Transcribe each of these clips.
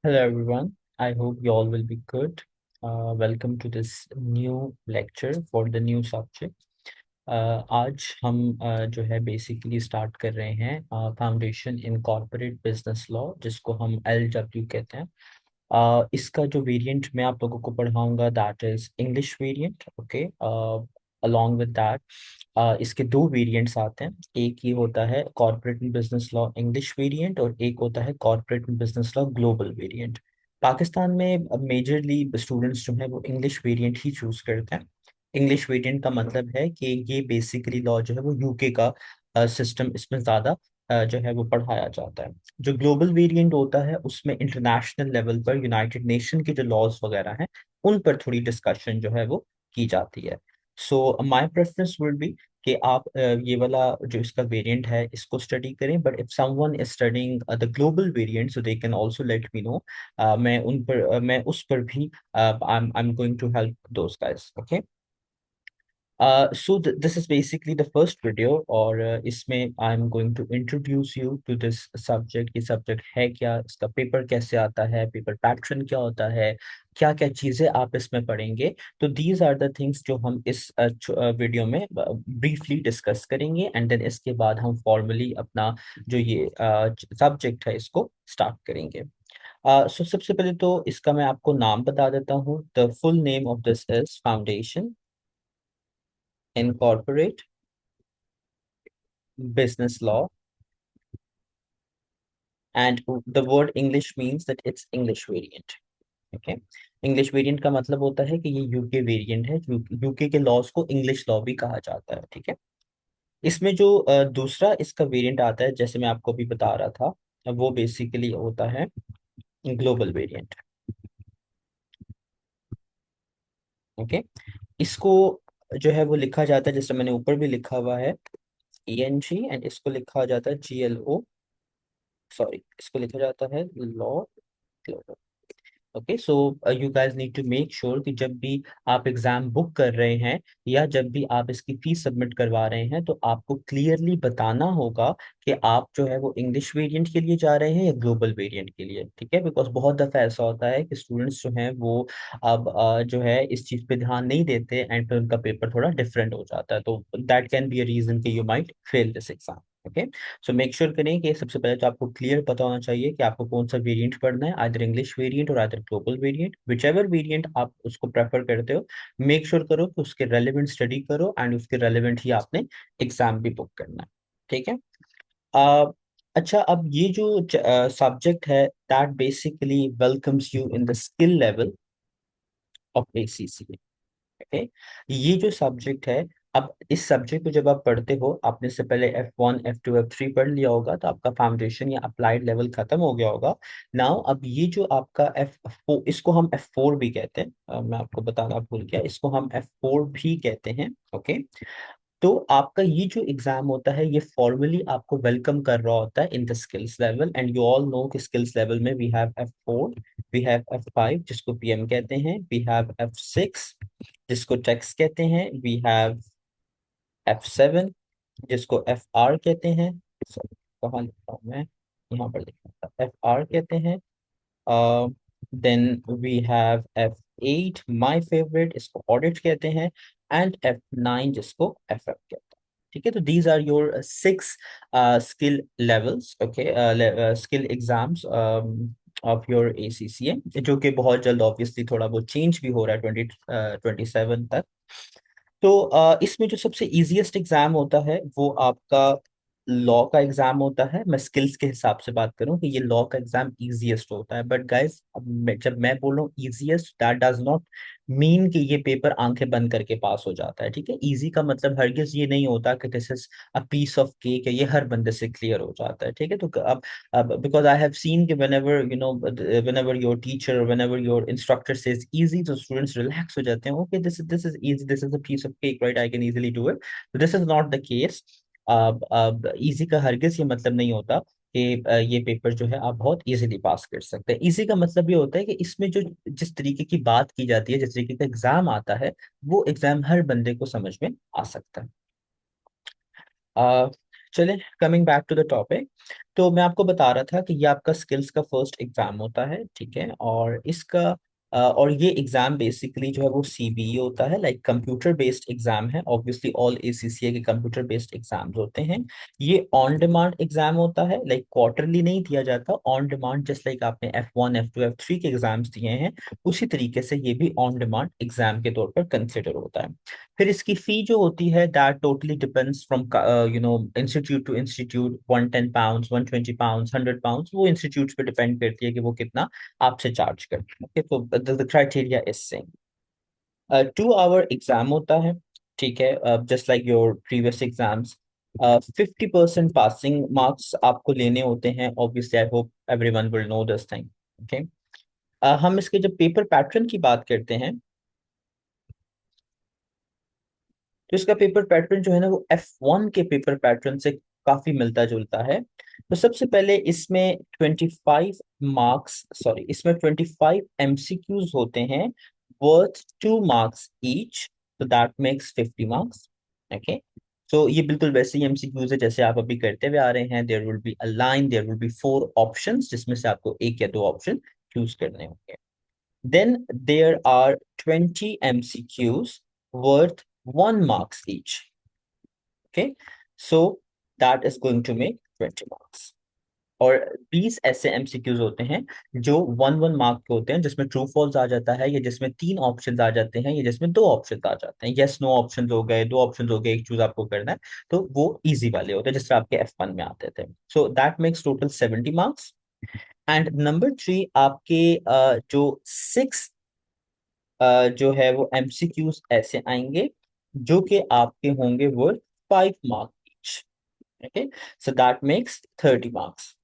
Hello everyone. I hope you all will be good. Welcome to this new lecture for the new subject. आज हम जो है basically start कर रहे हैं foundation in corporate business law जिसको हम LW कहते हैं। इसका जो वेरिएंट मैं आप लोगों को पढ़ाऊंगा that is English variant. Okay, along with that इसके दो वेरिएंट्स आते हैं। एक ये होता है corporate and business law English variant और एक होता है corporate and business law global variant. Pakistan में मेजरली स्टूडेंट्स जो है वो इंग्लिश वेरिएंट ही चूज करते हैं। इंग्लिश वेरिएंट का मतलब है कि ये बेसिकली लॉ जो है वो यूके का सिस्टम इसमें ज्यादा जो है वो पढ़ाया जाता है। जो ग्लोबल वेरिएंट होता है उसमें इंटरनेशनल लेवल पर यूनाइटेड नेशन के जो लॉज वगैरह हैं उन पर थोड़ी डिस्कशन जो है वो की जाती है। So my preference would be कि आप ये वाला जो इसका वेरिएंट है इसको स्टडी करें, but if someone is studying the global variant so they can also let me know. मैं उन पर मैं उस पर भी I am going to help those guys. Okay, this is basically the first video और इसमें I'm going to introduce you to this subject। ये सब्जेक्ट है क्या, इसका पेपर कैसे आता है, पेपर पैटर्न क्या होता है, क्या क्या चीजें आप इसमें पढ़ेंगे। तो these are the things जो हम इस वीडियो में ब्रीफली डिस्कस करेंगे एंड देन इसके बाद हम फॉर्मली अपना जो ये सब्जेक्ट है इसको स्टार्ट करेंगे। सबसे पहले तो इसका मैं आपको नाम बता देता हूँ। The full name of this is foundation in corporate business law, and the word English means that it's English variant. Okay, English variant का मतलब होता है कि ये यूके वेरिएंट है। यूके के लॉज को इंग्लिश लॉ भी कहा जाता है। ठीक है, इसमें जो दूसरा इसका वेरिएंट आता है जैसे मैं आपको अभी बता रहा था, वो बेसिकली होता है ग्लोबल वेरिएंट। ओके, इसको जो है वो लिखा जाता है जैसे मैंने ऊपर भी लिखा हुआ है ENG, एंड इसको लिखा जाता है GLO। सॉरी, इसको लिखा जाता है law. Okay, so you guys need to make sure कि जब भी आप एग्जाम बुक कर रहे हैं या जब भी आप इसकी फीस सबमिट करवा रहे हैं तो आपको क्लियरली बताना होगा कि आप जो है वो इंग्लिश वेरिएंट के लिए जा रहे हैं या ग्लोबल वेरिएंट के लिए। ठीक है, बिकॉज बहुत दफा ऐसा होता है कि स्टूडेंट्स जो हैं वो अब जो है इस चीज पे ध्यान नहीं देते एंड फिर उनका पेपर थोड़ा डिफरेंट हो जाता है, तो that can be a reason कि you might fail this exam. Okay, so make sure करें कि सबसे पहले तो आपको क्लियर पता होना चाहिए कि आपको कौन सा वेरिएंट पढ़ना है, आइदर इंग्लिश वेरिएंट और either global variant, which ever variant आप उसको प्रेफर करते हो। मेक श्योर करो कि उसके रेलिवेंट स्टडी करो एंड उसके रेलिवेंट ही आपने एग्जाम भी बुक करना है। ठीक है, अ, अच्छा, अब ये जो सब्जेक्ट है that basically welcomes you in the skill level of ACCA। Okay, ये जो सब्जेक्ट है, अब इस सब्जेक्ट को जब आप पढ़ते हो, आपने से पहले F1 F2 F3 पढ़ लिया होगा तो आपका फाउंडेशन या अप्लाइड लेवल खत्म हो गया होगा। नाउ अब ये जो आपका F4, इसको हम F4 भी कहते हैं। मैं आपको बताना भूल गया, इसको हम F4 भी कहते हैं। ओके, तो आपका ये जो एग्जाम होता है ये फॉर्मली आपको वेलकम कर रहा होता है in the skills level, and you all know कि स्किल्स लेवल में we have F4, we have F5 जिसको PM कहते हैं, वी हैव F6 जिसको टेक्स कहते हैं, वी हैव F7 जिसको FR कहते हैं। Sorry, कहाँ लिखा हूँ मैं, यहाँ पर लिखा था, FR कहते हैं। Then we have F8 my favourite, इसको ऑडिट कहते हैं, एंड F9 जिसको FF कहते हैं। ठीक है, तो these are your 6 skill levels. Okay, skill exams of your ACCA, जो कि बहुत जल्द ऑब्वियसली थोड़ा बहुत चेंज भी हो रहा है 2027 तक। तो इसमें जो सबसे इजीएस्ट एग्जाम होता है वो आपका लॉ का एग्जाम होता है। मैं स्किल्स के हिसाब से बात करूं कि ये लॉ का एग्जाम इजीएस्ट होता है, बट गाइस अब जब मैं बोल रहा हूँ easiest, that does not mean कि ये पेपर आंखें बंद करके पास हो जाता है। ठीक है, इजी का मतलब हरगिज ये नहीं होता कि this is a piece of cake है, ये हर बंदे से क्लियर हो जाता है। ठीक है, तो अब बिकॉज आई हैव सीन कि whenever your teacher or whenever your instructor says easy, so students relax हो जाते हैं, okay this is easy, this is a piece of cake, right, I can easily do it, but this is not the case। अब easy का हरगिज ये मतलब नहीं होता कि ये पेपर जो है आप बहुत इजीली पास कर सकते हैं। इजी का मतलब ये होता है कि इसमें जो जिस तरीके की बात की जाती है, जिस तरीके का एग्जाम आता है, वो एग्जाम हर बंदे को समझ में आ सकता है। चले, coming back to the topic. तो मैं आपको बता रहा था कि ये आपका स्किल्स का फर्स्ट एग्जाम होता है, ठीक है। और इसका और ये एग्जाम बेसिकली जो है वो सीबीई होता है, लाइक कंप्यूटर बेस्ड एग्जाम है। ऑब्वियसली ऑल एसीसीए के कंप्यूटर बेस्ड एग्जाम्स होते हैं। ये ऑन डिमांड एग्जाम होता है, लाइक क्वार्टरली नहीं दिया जाता, ऑन डिमांड। जस्ट लाइक आपने F1 F2 F3 के एग्जाम्स दिए हैं, उसी तरीके से ये भी ऑन डिमांड एग्जाम के तौर पर कंसिडर होता है। फिर इसकी फी जो होती है, that totally depends from institute to institute. 110 pound, 120 pound, 100 pound, वो इंस्टीट्यूट पे डिपेंड करती है कि वो कितना आपसे चार्ज करते हैं। ओके, तो the criteria is same. 2 hour exam होता है, ठीक है, just like your previous exams. 50% passing marks आपको लेने होते हैं। Obviously I hope everyone will know this thing. Okay, हम इसके जब पेपर पैटर्न की बात करते हैं, तो इसका पेपर पैटर्न जो है ना वो F1 के पेपर पैटर्न से काफी मिलता जुलता है। तो सबसे पहले इसमें 25 मार्क्स, सॉरी, इसमें 25 MCQs होते हैं, वर्थ 2 मार्क्स ईच। तो दैट मेक्स 50 मार्क्स। ओके, तो ये बिल्कुल वैसे ही MCQs है जैसे आप अभी करते हुए आ रहे हैं। There will be a line, there will be 4 options, जिसमें से आपको एक या दो ऑप्शन चूज करने होंगे। Then there are 20 MCQs worth 1 marks each. Okay, so that is going to make 20 marks. और 20 ऐसे MCQs होते हैं जो 1 1 मार्क के होते हैं, जिसमें ट्रू फॉल्स आ जाता है, या जिसमें 3 ऑप्शन आ जाते हैं, या जिसमें 2 ऑप्शन आ जाते हैं। यस नो ऑप्शन हो गए, 2 ऑप्शन हो गए, एक चूज आपको करना है। तो वो इजी वाले होते हैं, जिससे आपके F1 में आते थे। So that makes total 70 marks. And number 3, आपके जो 6 जो है वो MCQs ऐसे आएंगे जो कि आपके होंगे worth 5 mark each. Okay, so that makes 30 marks.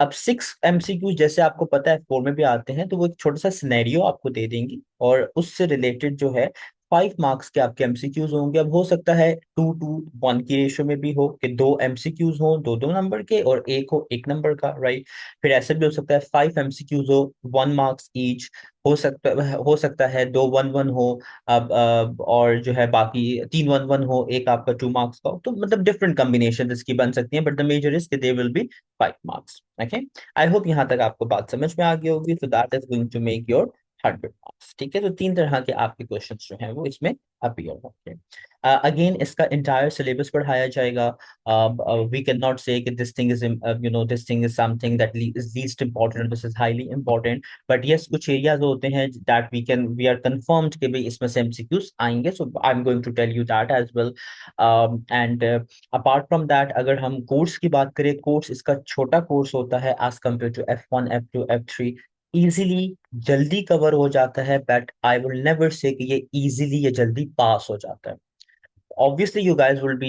अब 6 MCQ जैसे आपको पता है 4 में भी आते हैं, तो वो एक छोटा सा सिनेरियो आपको दे देंगी, और उससे रिलेटेड जो है 5 मार्क्स के आपके MCQs होंगे। अब हो सकता है 2 to 1 की रेशियो में भी हो, कि 2 MCQs हो, दो दो नंबर के, और एक हो 1 नंबर का, राइट। फिर ऐसा भी हो सकता है 5 MCQs हो, 1 मार्क्स ईच। हो सकता है 2 1 1 हो। अब और जो है बाकी 3 1 1 हो, एक आपका 2 मार्क्स का हो। तो मतलब डिफरेंट कॉम्बिनेशन इसकी बन सकती हैं, but the major is they will be 5 marks. Okay, I hope यहाँ तक आपको बात समझ में आ गई होगी। तो that is going to make your 100 marks. ठीक है, तो 3 तरह के आपके क्वेश्चन जो हैं वो इसमें अपीयर होंगे। अगेन इसका इंटायर सिलेबस पढ़ाया जाएगा। वी कैन नॉट से कि this thing is this thing is something that is least important, this is highly important. But yes, कुछ एरियाज होते हैं दैट वी आर कंफर्म्ड कि भाई इसमें से MCQs आएंगे। So I am going to tell you that as well. And apart from that, अगर हम कोर्स की बात करें, कोर्स इसका छोटा कोर्स होता है as compare to F1 F2 F3। Easily जल्दी कवर हो जाता है, but I will never say कि ये इजीली या जल्दी पास हो जाता है। Obviously you guys will be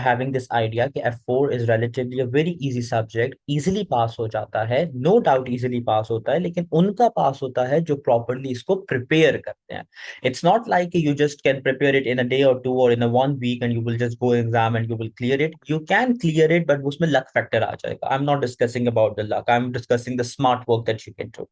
having this idea कि F4 is relatively a very easy subject, easily pass हो जाता है, no doubt easily pass होता है, लेकिन उनका पास होता है जो properly इसको prepare करते हैं। It's not like you just can prepare it in a day or two or in a 1 week and you will just go exam and you will clear it. You can clear it, but उसमें luck factor आ जाएगा। I'm not discussing about the luck, I'm discussing the smart work that you can do,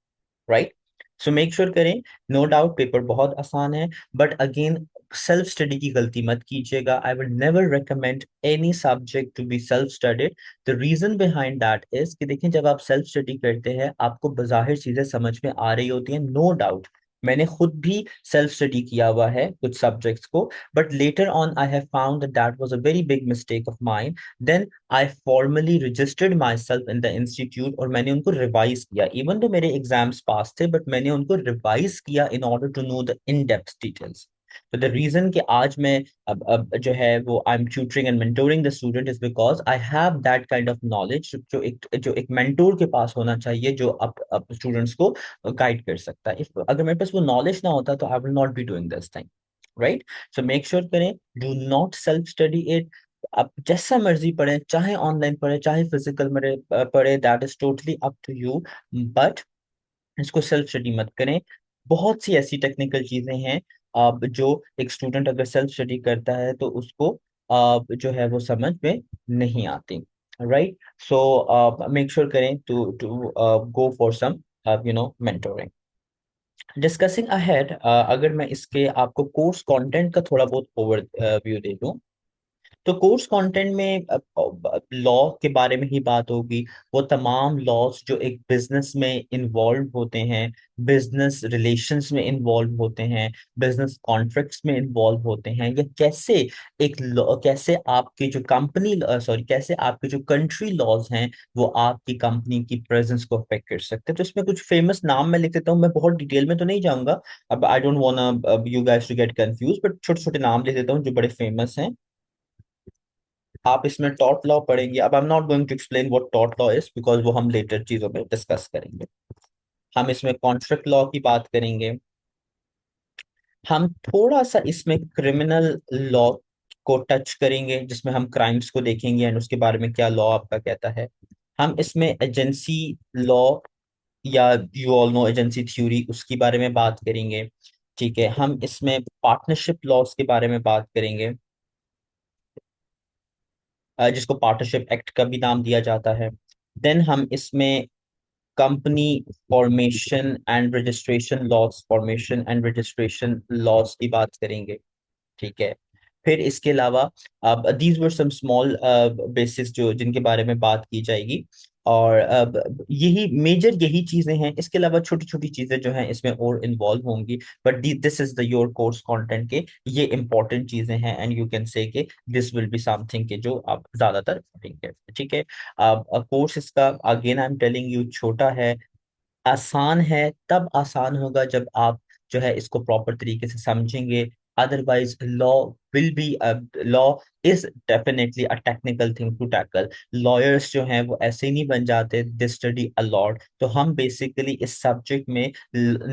right? So make sure करें। No doubt paper बहुत आसान है, but again self study की गलती मत कीजिएगा। I will never recommend any subject to be self studied. The reason behind that इज कि देखिए, जब आप सेल्फ स्टडी करते हैं आपको बाहर चीजें समझ में आ रही होती हैं, नो डाउट। मैंने खुद भी सेल्फ स्टडी किया हुआ है कुछ सब्जेक्ट्स को, but later on I have found that that was a very big mistake of mine. Then I formally registered myself in the institute, और मैंने उनको रिवाइज किया। इवन तो मेरे एग्जाम्स पास थे, बट मैंने उनको रिवाइज किया in order to know the in depth details. तो द रीजन कि आज मैं अब जो है वो I am tutoring and mentoring the student is because I have that kind of knowledge जो एक मेंटोर के पास होना चाहिए, जो अब स्टूडेंट्स को गाइड कर सकता है। अगर मेरे पास वो नॉलेज ना होता तो I will not be doing this thing, right. So make sure करें, do not self study it. आप जैसा मर्जी पढ़े, चाहे ऑनलाइन पढ़े चाहे फिजिकल में पढ़े, that is totally up to you, but इसको सेल्फ स्टडी मत करें। बहुत सी ऐसी टेक्निकल चीजें हैं अब जो एक स्टूडेंट अगर सेल्फ स्टडी करता है तो उसको जो है वो समझ में नहीं आती, राइट। सो मेक श्योर करें to to go for some mentoring. Discussing ahead, अगर मैं इसके आपको कोर्स कंटेंट का थोड़ा बहुत ओवर व्यू दे दूं, तो कोर्स कंटेंट में लॉ के बारे में ही बात होगी। वो तमाम लॉज जो एक बिजनेस में इन्वॉल्व होते हैं, बिजनेस रिलेशंस में इन्वॉल्व होते हैं, बिजनेस कॉन्ट्रैक्ट्स में इन्वॉल्व होते हैं, या कैसे कैसे आपकी जो कंपनी सॉरी कैसे आपके जो कंट्री लॉज हैं वो आपकी कंपनी की प्रेजेंस को अफेक्ट कर सकते हैं। तो इसमें कुछ फेमस नाम मैं लिख देता हूँ, मैं बहुत डिटेल में तो नहीं जाऊंगा। अब I don't want you guys to get confuse, but छोटे छोटे नाम लिख देता हूँ जो बड़े फेमस हैं। आप इसमें टॉट लॉ पढ़ेंगे। अब I am not going to explain what टॉट लॉ इज, बिकॉज वो हम लेटर चीजों में डिस्कस करेंगे। हम इसमें कॉन्ट्रैक्ट लॉ की बात करेंगे। हम थोड़ा सा इसमें क्रिमिनल लॉ को टच करेंगे, जिसमें हम क्राइम्स को देखेंगे एंड उसके बारे में क्या लॉ आपका कहता है। हम इसमें एजेंसी लॉ, या you all no agency theory, उसके बारे में बात करेंगे। ठीक है, हम इसमें पार्टनरशिप लॉज के बारे में बात करेंगे, जिसको पार्टनरशिप एक्ट का भी नाम दिया जाता है। देन हम इसमें company formation and registration laws, formation and registration laws की बात करेंगे। ठीक है, फिर इसके अलावा अब these were some small basis जो जिनके बारे में बात की जाएगी। और अब यही मेजर यही चीजें हैं, इसके अलावा छोटी छोटी चीजें जो हैं इसमें और इन्वॉल्व होंगी। But this is the your course content के ये इंपॉर्टेंट चीजें हैं, एंड यू कैन से कि दिस विल बी समथिंग के जो आप ज्यादातर पढ़ेंगे। ठीक है, अब कोर्स इसका again I am telling you छोटा है, आसान है। तब आसान होगा जब आप जो है इसको प्रॉपर तरीके से समझेंगे। Otherwise law will be, law is definitely a technical thing to tackle. Lawyers जो हैं वो ऐसे ही नहीं बन जाते, दे स्टडी अ लॉट। तो हम बेसिकली इस सब्जेक्ट में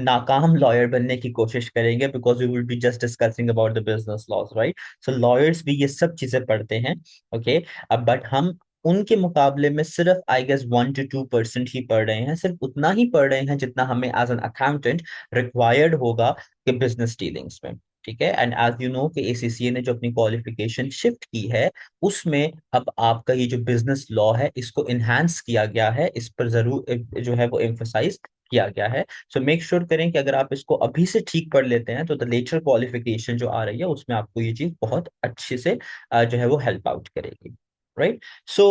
नाकाम लॉयर बनने की कोशिश करेंगे, because we will be just discussing about the business laws, right. So lawyers भी ये सब चीजें पढ़ते हैं। ओके, अब बट हम उनके मुकाबले में सिर्फ आई गेस 1 to 2% ही पढ़ रहे हैं, सिर्फ उतना ही पढ़ रहे हैं जितना हमें एज एन अकाउंटेंट रिक्वायर्ड होगा कि बिजनेस डीलिंग्स में। ठीक है, एंड एज यू नो कि एसीसीए ने जो अपनी क्वालिफिकेशन शिफ्ट की है, उसमें अब आपका ये जो बिजनेस लॉ है इसको इनहेंस किया गया है, इस पर जरूर जो है वो एम्फोसाइज किया गया है। सो मेक श्योर करें कि अगर आप इसको अभी से ठीक पढ़ लेते हैं तो द लेटर क्वालिफिकेशन जो आ रही है उसमें आपको ये चीज बहुत अच्छे से जो है वो हेल्प आउट करेगी। Right. So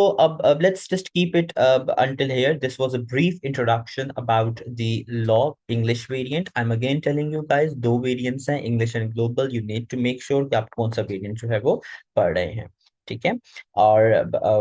let's just keep it until here. This was a brief introduction about the law English variant. I'm again telling you guys, दो variants हैं English and Global. You need to make sure कि आप कौन सा variant जो है वो पढ़ रहे हैं। ठीक है, और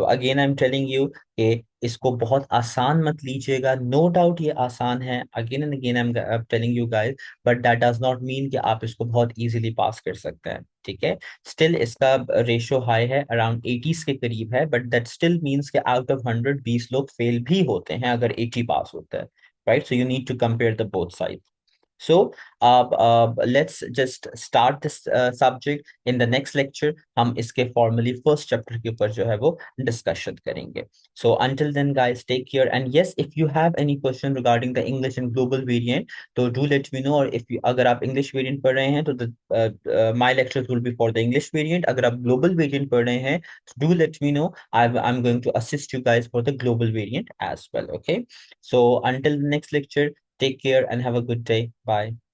again I am telling you कि इसको बहुत आसान मत लीजिएगा। नो डाउट ये आसान है, again and again I am telling you guys, but that does not mean कि आप इसको बहुत इजीली पास कर सकते हैं। ठीक है, स्टिल इसका रेशो हाई है, अराउंड 80s के करीब है, बट दैट स्टिल मींस कि आउट ऑफ 100 20 लोग फेल भी होते हैं अगर 80 पास होता है। Right, so you need to compare the both side. So, let's just start this subject in the next lecture. हम इसके formally first chapter के ऊपर जो है वो discussion करेंगे. So, until then, guys, take care. And yes, if you have any question regarding the English and global variant, तो do let me know. और if you अगर आप English variant पढ़ रहे हैं तो my lectures will be for the English variant. अगर आप global variant पढ़ रहे हैं, do let me know. I'm going to assist you guys for the global variant as well. Okay. So, until the next lecture. Take care and have a good day. Bye.